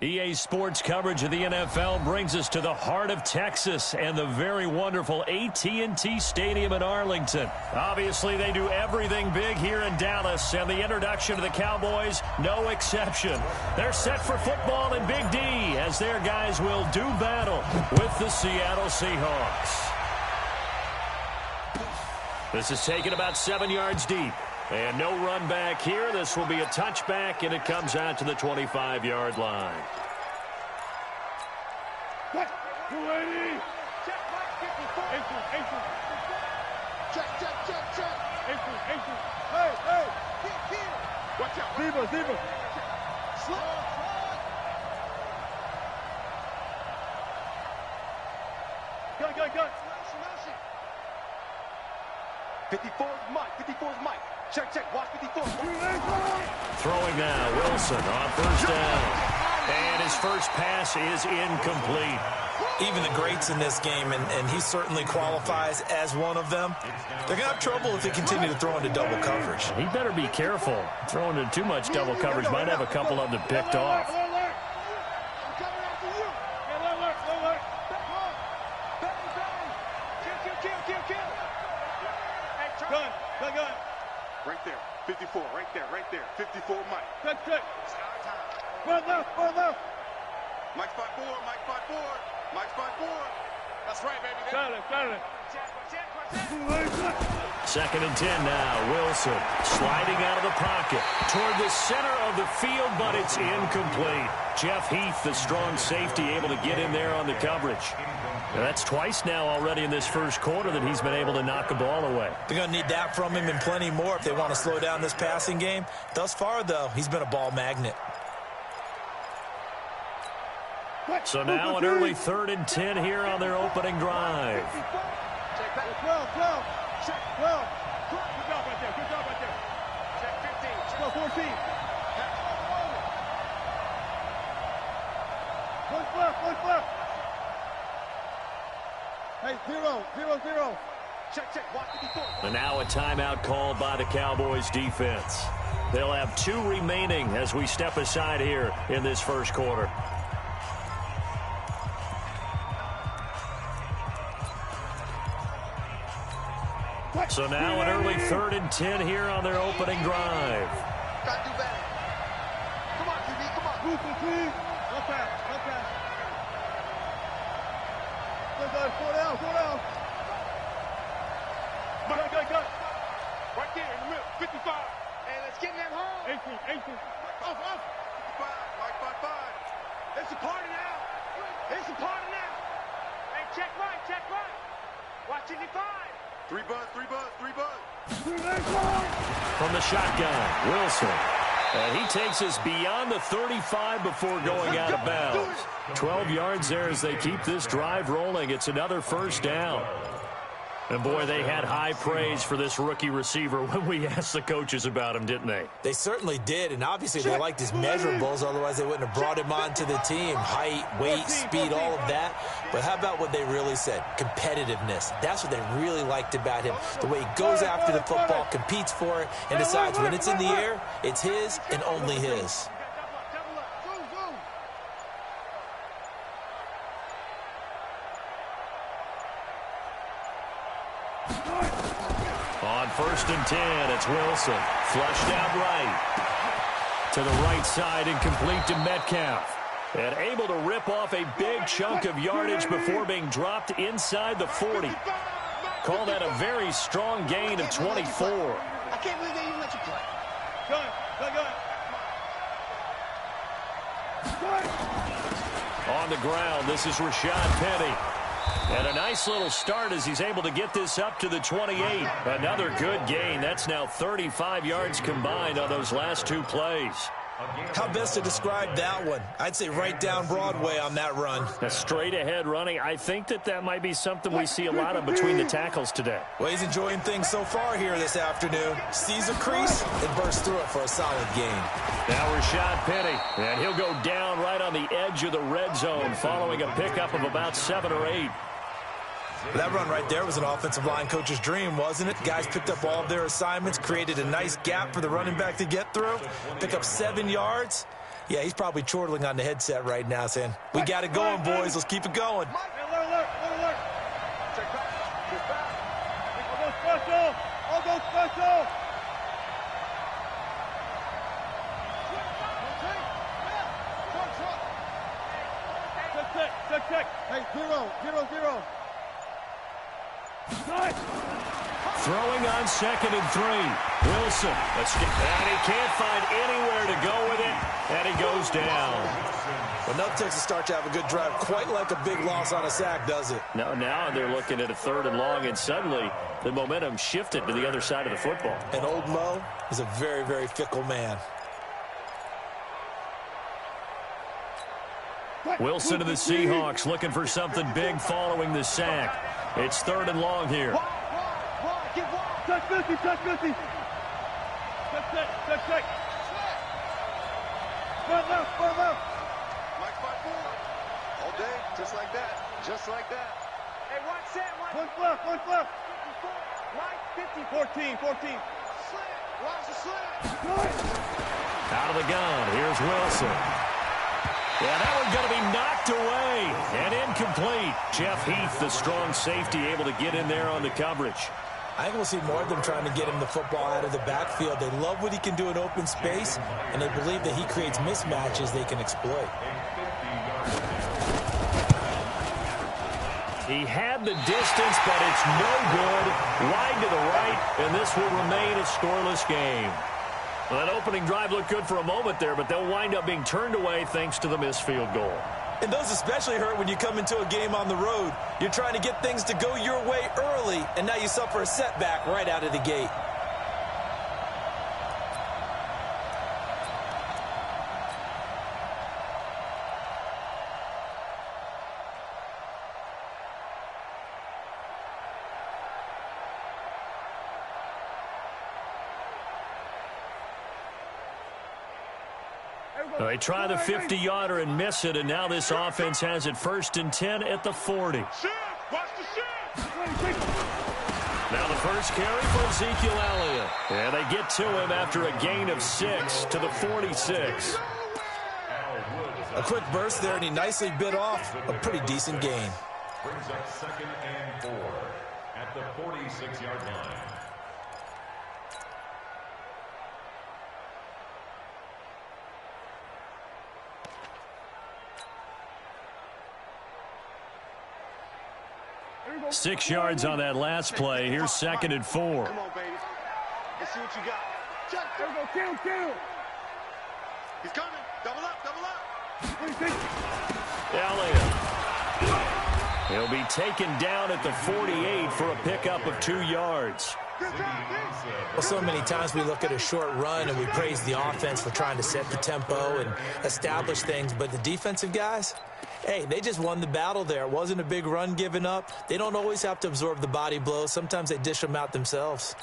EA Sports coverage of the NFL brings us to the heart of Texas and the very wonderful AT&T Stadium in Arlington. Obviously, they do everything big here in Dallas, and the introduction to the Cowboys, no exception. They're set for football in Big D as their guys will do battle with the Seattle Seahawks. This is taken about 7 yards deep. And no run back here. This will be a touchback, and it comes out to the 25-yard line. Check, 280. Check, check. Hey. Watch out. Zebra. Slow. Gun. 54's Mike. Check. Watch 54. Throwing now, Wilson on first down. And his first pass is incomplete. Even the greats in this game, and he certainly qualifies as one of them, they're going to have trouble if they continue to throw into double coverage. He better be careful. Throwing into too much double coverage might have a couple of them picked off. Gun. Right there. 54, right there. 54, Mike. Check. Run left. Mike spot four. That's right, baby. Got it. Second and 10 now. Wilson sliding out of the pocket toward the center of the field, but it's incomplete. Jeff Heath, the strong safety, able to get in there on the coverage. Now, that's twice now already in this first quarter that he's been able to knock a ball away. They're going to need that from him and plenty more if they want to slow down this passing game. Thus far, though, he's been a ball magnet. So now an early 3rd and 10 here on their opening drive. Check 12. Check 12. Good job right there. Check 15. Check 14. Push left. Hey, 0. Check. Watch 54. And now a timeout called by the Cowboys defense. They'll have 2 remaining as we step aside here in this first quarter. So now an early 3rd and 10 here on their opening drive. Gotta do better. Come on, QB, come on. Move, please. No pass. Go down. Gun. Right there in the middle. 55. Hey, let's get in that hole. 18. Off. 55. Mike 5. It's a party now. Hey, check right. Watch 55. 3 buzz. From the shotgun, Wilson. And he takes us beyond the 35 before going out of bounds. 12 yards there as they keep this drive rolling. It's another first down. And, boy, they had high praise for this rookie receiver when we asked the coaches about him, didn't they? They certainly did, and obviously they liked his measurables. Otherwise, they wouldn't have brought him onto the team. Height, weight, speed, all of that. But how about what they really said? Competitiveness. That's what they really liked about him. The way he goes after the football, competes for it, and decides when it's in the air, it's his and only his. On 1st and 10, it's Wilson. Flushed out right. To the right side and complete to Metcalf. And able to rip off a big chunk of yardage before being dropped inside the 40. Call that a very strong gain of 24. I can't believe they even let you play. Gun. On the ground, this is Rashad Penny. And a nice little start as he's able to get this up to the 28. Another good gain. That's now 35 yards combined on those last 2 plays. How best to describe that one? I'd say right down Broadway on that run. A straight ahead running. I think that might be something we see a lot of between the tackles today. Well, he's enjoying things so far here this afternoon. Sees a crease and bursts through it for a solid gain. Now Rashad Penny, and he'll go down right on the edge of the red zone following a pickup of about 7 or 8. That run right there was an offensive line coach's dream, wasn't it? Guys picked up all of their assignments, created a nice gap for the running back to get through, pick up 7 yards. Yeah, he's probably chortling on the headset right now saying, we got it going, boys. Let's keep it going. Alert. Check back. Check back. I'll go special. Check. Hey, 0. Throwing on 2nd and 3. Wilson. And he can't find anywhere to go with it. And he goes down. Well, nothing takes a start to have a good drive quite like a big loss on a sack, does it? Now they're looking at a 3rd and long, and suddenly the momentum shifted to the other side of the football. And old Mo is a very, very fickle man. Wilson to the Seahawks looking for something big following the sack. It's 3rd and long here. Touch 50. Check. Front left. Mike 5-4. All day, just like that. Hey, one set. One left. Mike 50. 14. Watch the slant. Out of the gun. Here's Wilson. Yeah, that one's going to be knocked away and incomplete. Jeff Heath, the strong safety, able to get in there on the coverage. I think we'll see more of them trying to get him the football out of the backfield. They love what he can do in open space, and they believe that he creates mismatches they can exploit. He had the distance, but it's no good. Wide to the right, and this will remain a scoreless game. Well, that opening drive looked good for a moment there, but they'll wind up being turned away thanks to the missed field goal. And those especially hurt when you come into a game on the road. You're trying to get things to go your way early, and now you suffer a setback right out of the gate. They try the 50-yarder and miss it, and now this offense has it 1st and 10 at the 40. Watch the shift. Now the first carry for Ezekiel Elliott. And they get to him after a gain of 6 to the 46. A quick burst there, and he nicely bit off a pretty decent gain. Brings up 2nd and 4 at the 46-yard line. Six yards on that last play. Here's 2nd and 4. Come on, baby. Let's see what you got. Check. There we go. Kill. He's coming. Double up. Elliott. He'll be taken down at the 48 for a pickup of 2 yards. Well, so many times we look at a short run and we praise the offense for trying to set the tempo and establish things, but the defensive guys, hey, they just won the battle there. It wasn't a big run given up. They don't always have to absorb the body blows. Sometimes they dish them out themselves.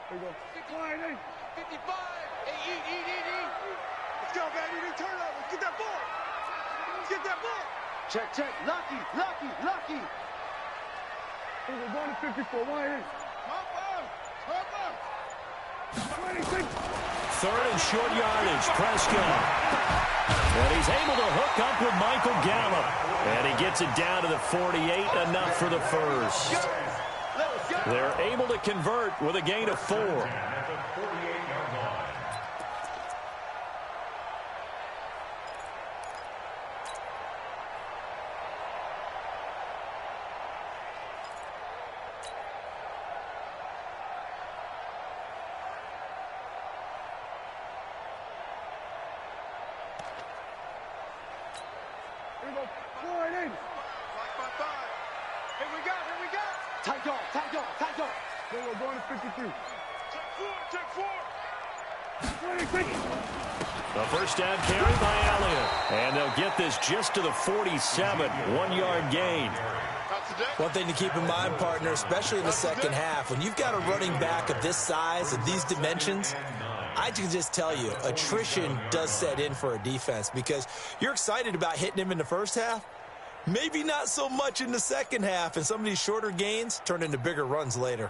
There we go. 55. Hey, eat. Let's go, baby. They turn over. Get that ball. Check. Lucky. Hey, we're going to 54. Why is? Hop up. 26. 3rd and short yardage. Prescott. And he's able to hook up with Michael Gallup. And he gets it down to the 48. Enough for the first. They're able to convert with a gain of 4. At the 48-yard line. Here we go. 4-8. 5. Here we go. Tight dog. Then we're going to 52. Check 4. 26. The first down carry by Elliott. And they'll get this just to the 47. 1-yard gain. One thing to keep in mind, partner, especially in the second half, when you've got a running back of this size and these dimensions, I can just tell you, attrition does set in for a defense because you're excited about hitting him in the first half. Maybe not so much in the second half, and some of these shorter gains turn into bigger runs later.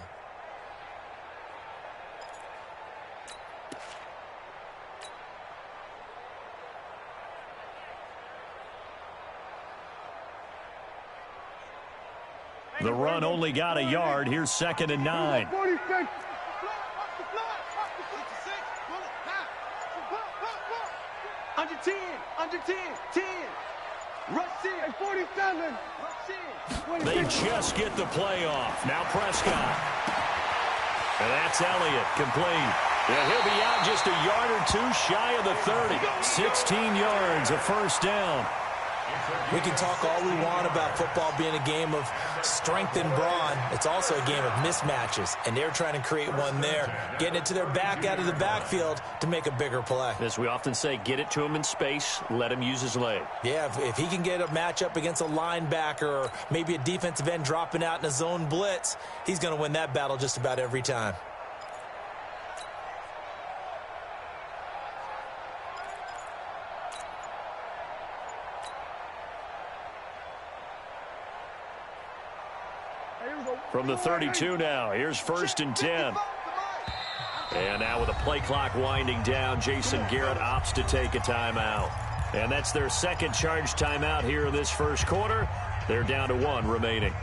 The run only got a yard. Here's 2nd and 9. Under 10, under 10, 10. Rush in, 47. They just get the play off. Now Prescott. And that's Elliott, complete. Yeah, he'll be out just a yard or two shy of the 30. 16 yards, a first down. We can talk all we want about football being a game of strength and brawn. It's also a game of mismatches, and they're trying to create one there, getting it to their back out of the backfield to make a bigger play. As we often say, get it to him in space, let him use his leg. Yeah, if he can get a matchup against a linebacker or maybe a defensive end dropping out in a zone blitz, he's going to win that battle just about every time. From the 32 now, here's 1st and 10. And now with the play clock winding down, Jason Garrett opts to take a timeout. And that's their second charge timeout here in this first quarter. They're down to 1 remaining.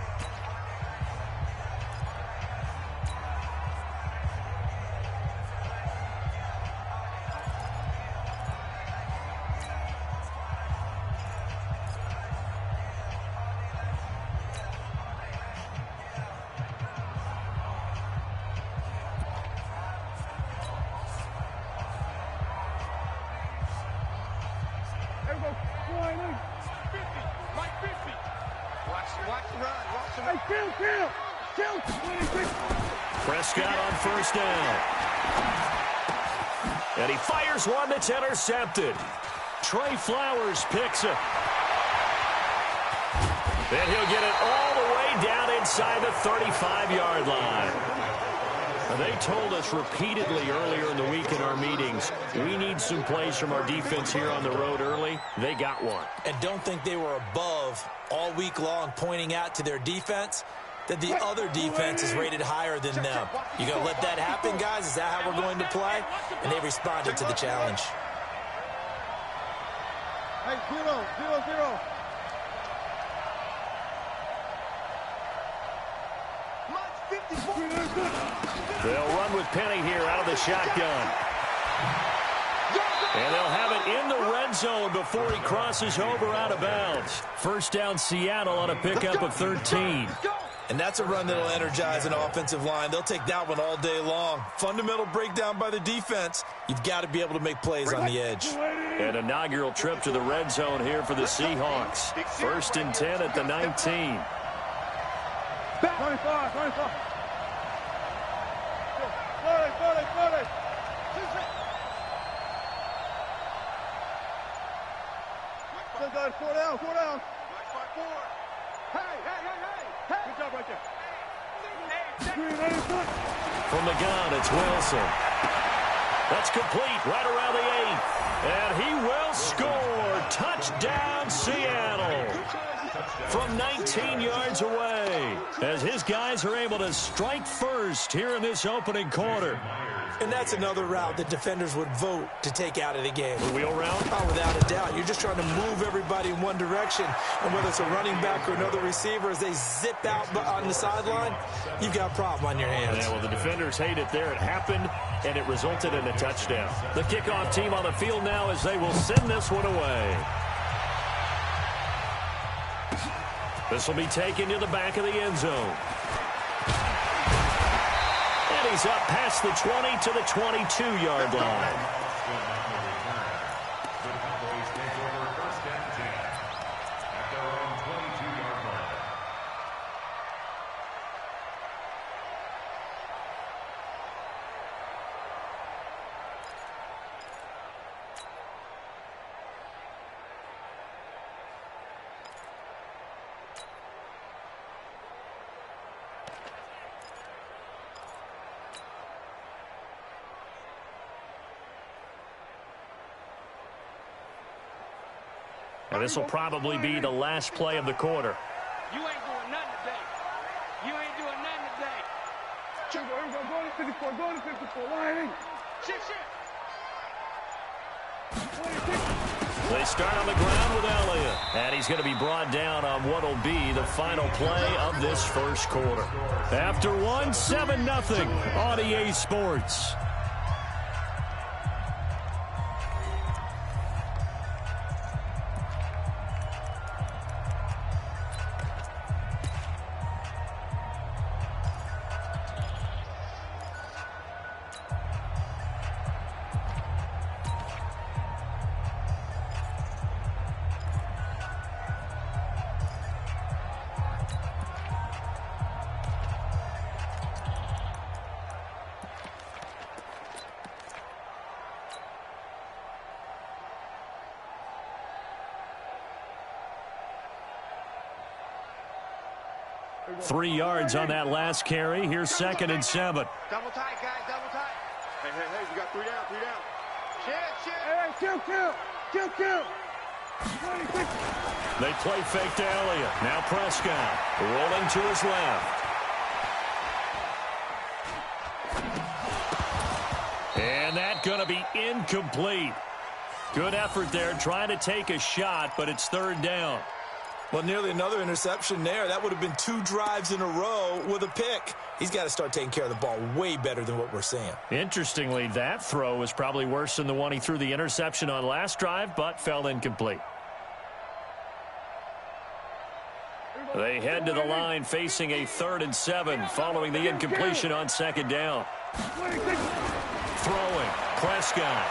Prescott on first down. And he fires one that's intercepted. Trey Flowers picks it. And he'll get it all the way down inside the 35-yard line. They told us repeatedly earlier in the week in our meetings, we need some plays from our defense here on the road early. They got one. And don't think they were above all week long pointing out to their defense that the other defense is rated higher than them. You going to let that happen, guys? Is that how we're going to play? And they responded to the challenge. Hey, 0-0-0. They'll run with Penny here out of the shotgun. And they'll have it in the red zone before he crosses over out of bounds. First down Seattle on a pickup of 13. And that's a run that'll energize an offensive line. They'll take that one all day long. Fundamental breakdown by the defense. You've got to be able to make plays on the edge. An inaugural trip to the red zone here for the Seahawks. 1st and 10 at the 19. 25, 25. 40. 4 down. Hey. Good job right there. From the gun, it's Wilson. That's complete right around the 8. And he will score. Touchdown, Seattle. From 19 yards away, as his guys are able to strike first here in this opening quarter. And that's another route that defenders would vote to take out of the game. The wheel route? Oh, without a doubt. You're just trying to move everybody in one direction. And whether it's a running back or another receiver, as they zip out on the sideline, you've got a problem on your hands. Yeah, well, the defenders hate it there. It happened, and it resulted in a touchdown. The kickoff team on the field now as they will send this one away. This will be taken to the back of the end zone. And he's up past the 20 to the 22-yard line. And this will probably be the last play of the quarter. You ain't doing nothing today. You ain't doing nothing today. Check, go to 54, go to 54. Line. Shit. They start on the ground with Elliott. And he's going to be brought down on what will be the final play of this first quarter. After one, 7-0 on EA Sports. Three yards on that last carry. Here's 2nd and 7. Double tight, guys, double tight. Hey, we got 3 down. Shit. Hey, kill. They play fake to Elliott. Now Prescott rolling to his left. And that's going to be incomplete. Good effort there trying to take a shot, but it's 3rd down. Well, nearly another interception there. That would have been 2 drives in a row with a pick. He's got to start taking care of the ball way better than what we're seeing. Interestingly, that throw was probably worse than the one he threw the interception on last drive, but fell incomplete. They head to the line facing a 3rd and 7 following the incompletion on 2nd down. Throwing. Prescott.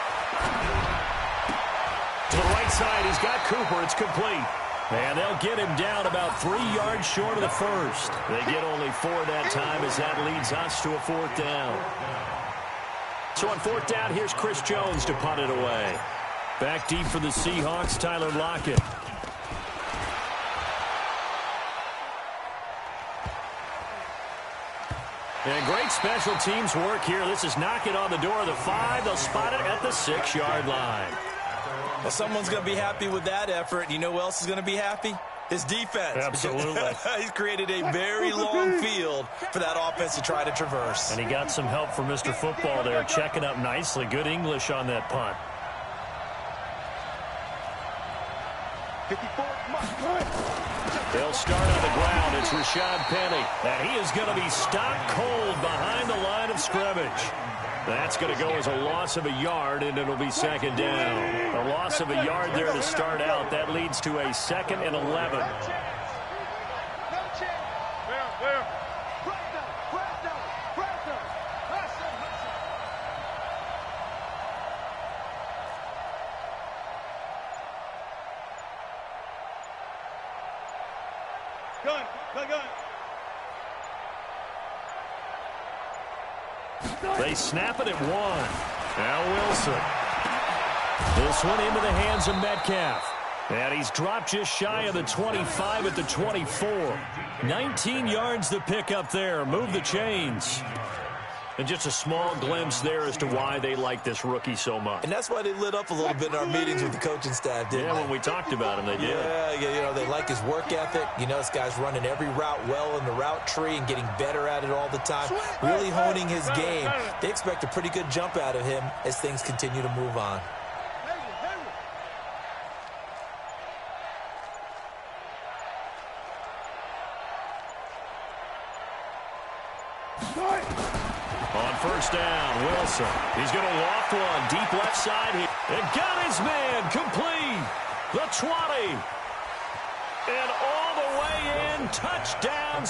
To the right side, he's got Cooper. It's complete. And they'll get him down about 3 yards short of the first. They get only 4 that time as that leads us to a 4th down. So on 4th down, here's Chris Jones to punt it away. Back deep for the Seahawks, Tyler Lockett. And great special teams work here. This is knocking on the door of the 5. They'll spot it at the 6-yard line. Well, someone's going to be happy with that effort. You know who else is going to be happy? His defense. Absolutely. He's created a very long field for that offense to try to traverse. And he got some help from Mr. Football there, checking up nicely. Good English on that punt. 54. They'll start on the ground. It's Rashad Penny. And he is going to be stopped cold behind the line of scrimmage. That's going to go as a loss of a yard, and it'll be 2nd down. A loss of a yard there to start out. That leads to a 2nd and 11. Gun. They snap it at 1. Now Wilson. This one into the hands of Metcalf. And he's dropped just shy of the 25 at the 24. 19 yards to pick up there. Move the chains. And just a small glimpse there as to why they like this rookie so much. And that's why they lit up a little bit in our meetings with the coaching staff, didn't they? When we talked about him, they did. Yeah, you know, they like his work ethic. You know, this guy's running every route well in the route tree and getting better at it all the time, really honing his game. They expect a pretty good jump out of him as things continue to move on. On 1st down, Wilson. He's going to loft one deep left side here. And got his man complete. The 20. And all the way in. Touchdown.